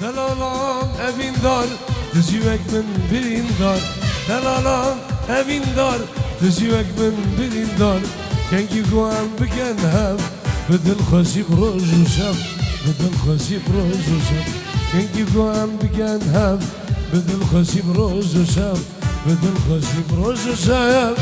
Delalam evin dar, düz yürekmin birin dar. Delalam evin dar, düz yürekmin birin dar. Kengi guan biken hem, بدل خوشی بروزم بدل خوشی بروزم کنگی گوام بگن هم بدل خوشی بروزم بدل خوشی بروزم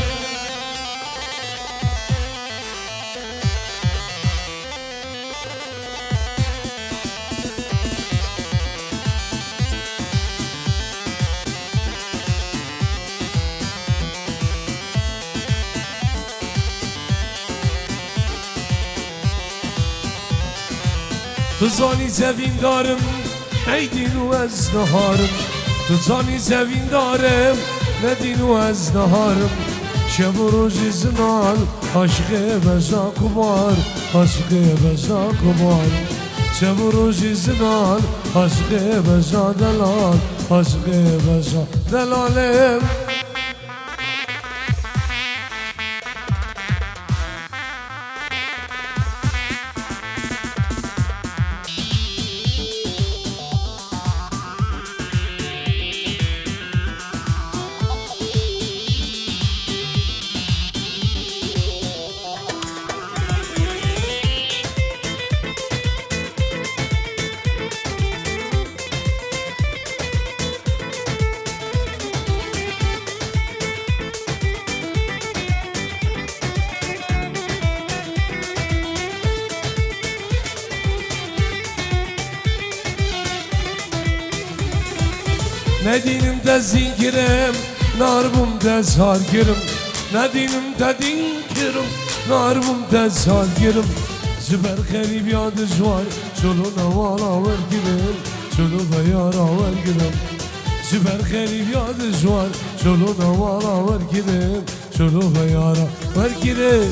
تو زانی زوین دارم ایدین و از نهارم تو زانی زوین دارم ندین و از نهارم شب و روزی زنال عاشق بزا کبار عاشق بزا کبار شب و روزی زنال عاشق بزا دلال عاشق بزا دلالم Nedinim de zingirim, narbum de sargirim. Nedinim de dingirim, narbum de sargirim. Züber garip yadı zvar, çolu navala vergirim, çolu beyara vergirim. Züber garip yadı zvar, çolu navala vergirim, çolu beyara vergirim.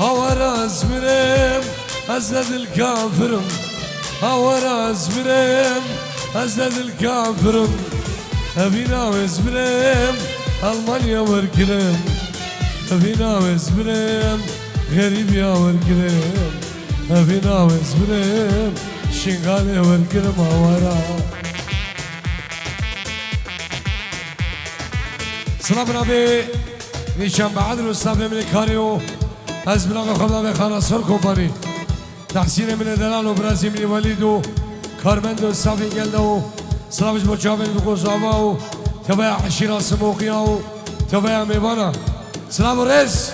Havaraz mirem, azledil kafirim. Havaraz mirem, azledil kafirim. Ebinavez mirem, Almanya vergirim. Ebinavez mirem, Garibiya vergirim. Ebinavez mirem, Şingale vergirim havara. Sıra birabi, nişan ba'adil ustafle minikariyo. از بلاغ خدا به خلاصور کمپانی تحسین من دلال و برازی من ولید و کارمند و صافی گلده و سلامش با جامل بگوزاما و تبایا عشیرا سموقیا و تبایا میبانا سلام و رز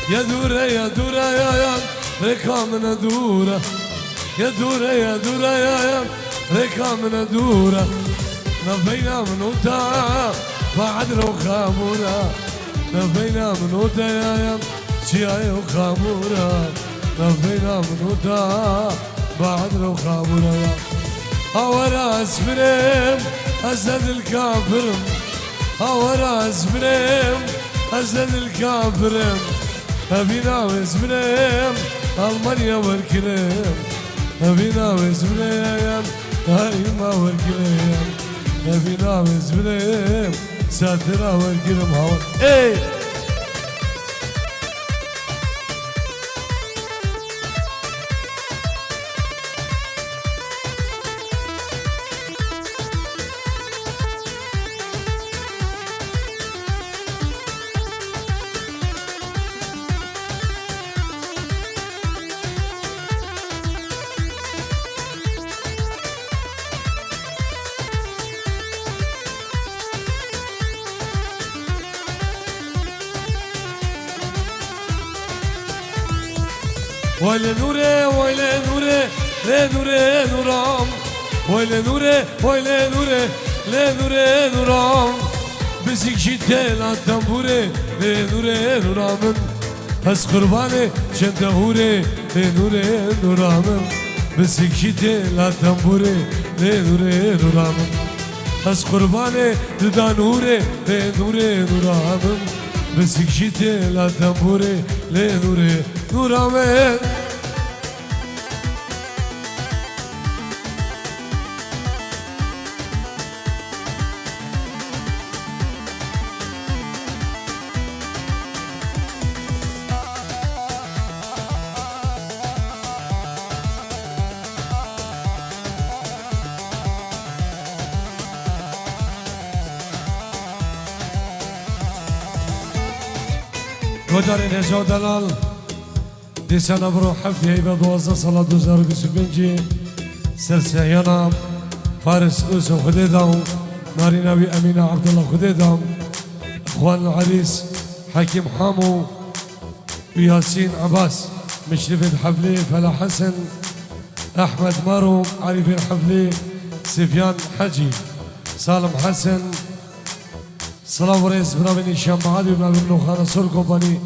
يا دورة يا دورة يا يا ركامنا دورة يا دورة يا دورة يا يا ركامنا دورة نبينا من وتا بعد رو خامورة نبينا من وتا يا يا شياي وخامورة نبينا من وتا بعد رو خامورة هورا اسمرم أزد الكافرم هورا اسمرم أزد الكافرم أبينا وزمنام ألمانيا وركلام أبينا وزمنام هايما وركلام أبينا وزمنام ساترا وركلام هوا إيه ويل نوره ويل نوره لا نوره نورام ويل نوره ويل نوره لا نوره نورام بزيك جيتي لا تنبوري لا نوره نورام از قربانه چند هوره لا نوره نورام بزيك جيتي لا تنبوري لا نوره نورام از قربانه ددا نوره لا نوره نورام بزيك جيتي لا تنبوري لا نوره نورام ودار نجا دلال دي سنة بروح حفي هيبة دوازة صلاة دوزار قسبنجي سرسيانا فارس أوسو خديدام ناري نبي أمينة عبد الله خديدام أخوان العريس حكيم حامو وياسين عباس مشرف الحفلة فلا حسن أحمد مارو عريف الحفلة سفيان حجي سالم حسن سلام ورئيس برابن الشام معادي وبرابن نوخانة سور كومباني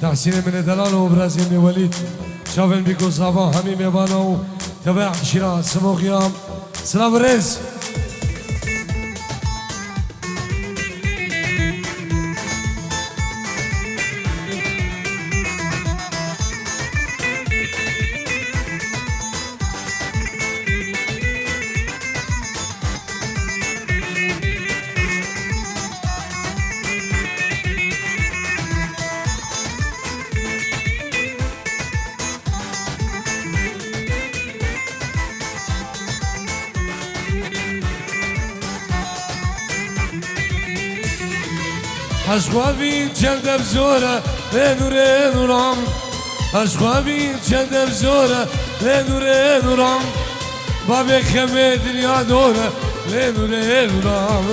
تحسين من دلال وبرازيل وليد شافن بيكو صافا حميم يبانو تبع شراء سمو قيام سلام ورئيس أشوافي جلد بزورة لنوري نورام أشوافي جلد بزورة لنوري نورام بابي خمي دنيا دورة لنوري نورام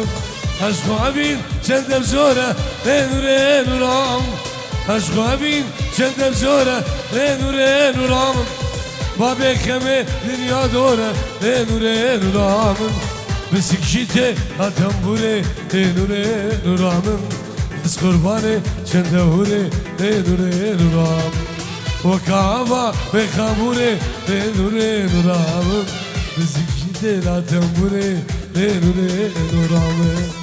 أشوافي جلد بزورة لنوري نورام أشوافي جلد بزورة لنوري نورام بابي خمي دنيا دورة لنوري نورام بسك جيتي أتنبوري لنوري نورام از قربانه چند هوره نوره نورام و کعبه به خموره نوره نورام بزیکی دل تنبوره نوره نورامه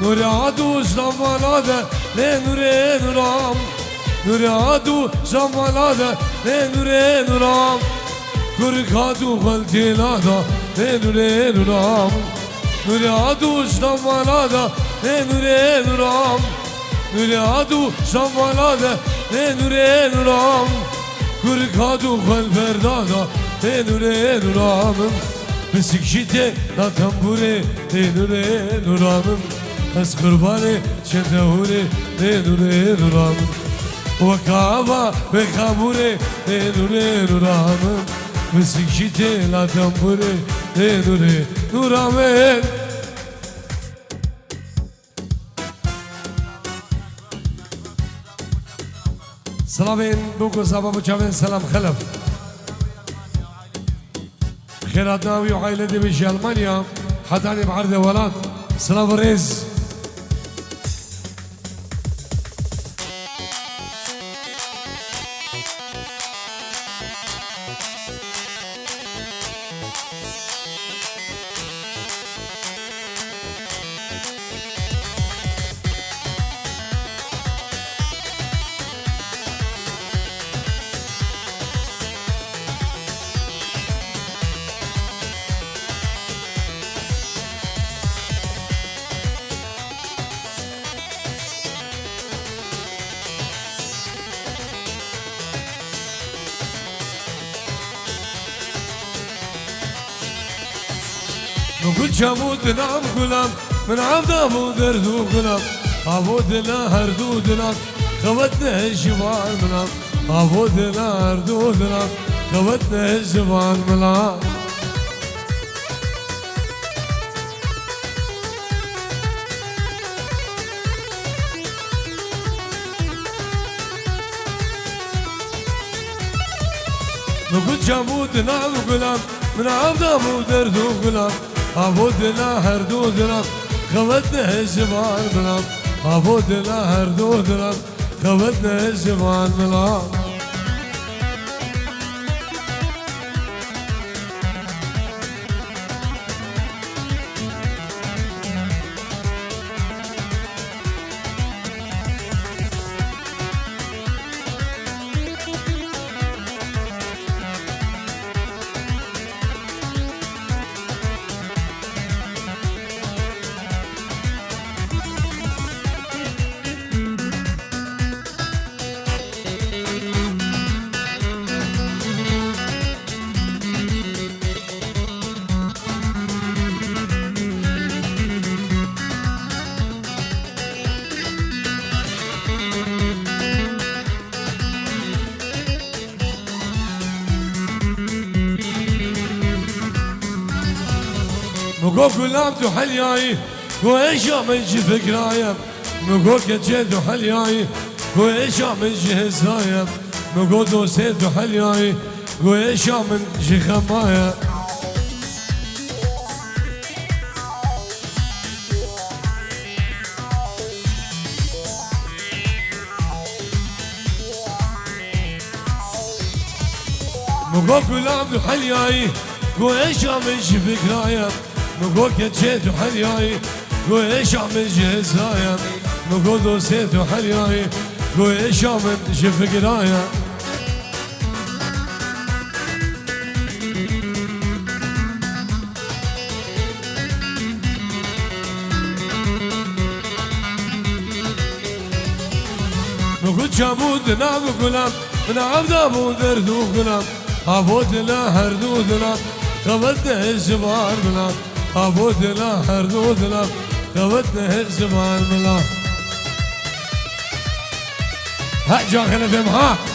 نور عدو زمالاده لنور نورام نور عدو زمالاده لنور نورام كرك عدو غلطيلاده لنور نورام نور عدو زمالاده لنور نورام نور عدو زمالاده لنور نورام كرك عدو غلطيلاده لنور نورام بسك جيتي لا تنبوري لنور نورام از قربانه چند هوره نوره نورام و کعبه به خموره نوره نورام مسیکیته لا تنبوره نوره نورامه سلامين بوكو زابا بوچاوين سلام خلف خيرات ناوي وعائلة دي بيجي ألمانيا حداني بعرض ولاد سلام ريز نقول جمود نام غلام من عبده مو دردو غلام عبودنا هردودنا خوتنا الجبال ملام عبودنا هردودنا خوتنا الجبال ملام نقول جمودنا غلام من عبده مو دردو غلام عبودنا هردودنا خوتنا الجبال ملام عبودنا هردودنا خوتنا الجبال ملام مقو كلام تحلياي وإيشا من جي فكرايا مقو كجيد تحلياي وإيشا من جي هزايا مقو دوسيد تحلياي وإيشا من جي خمايا مقو كلام تحلياي وإيشا من جي فكرايا مقول كجيت وحلياي قول ايش عمل جهزايا مقول دوسيت وحلياي قول ايش عمل شف قرايا مقول جابود نام غلام من عبد ابو دردو غلام عبودنا هردودنا قبضنا الزبار بلام عبودنا هردودنا قبضنا الزبار بلام ها جاخنا فيهم ها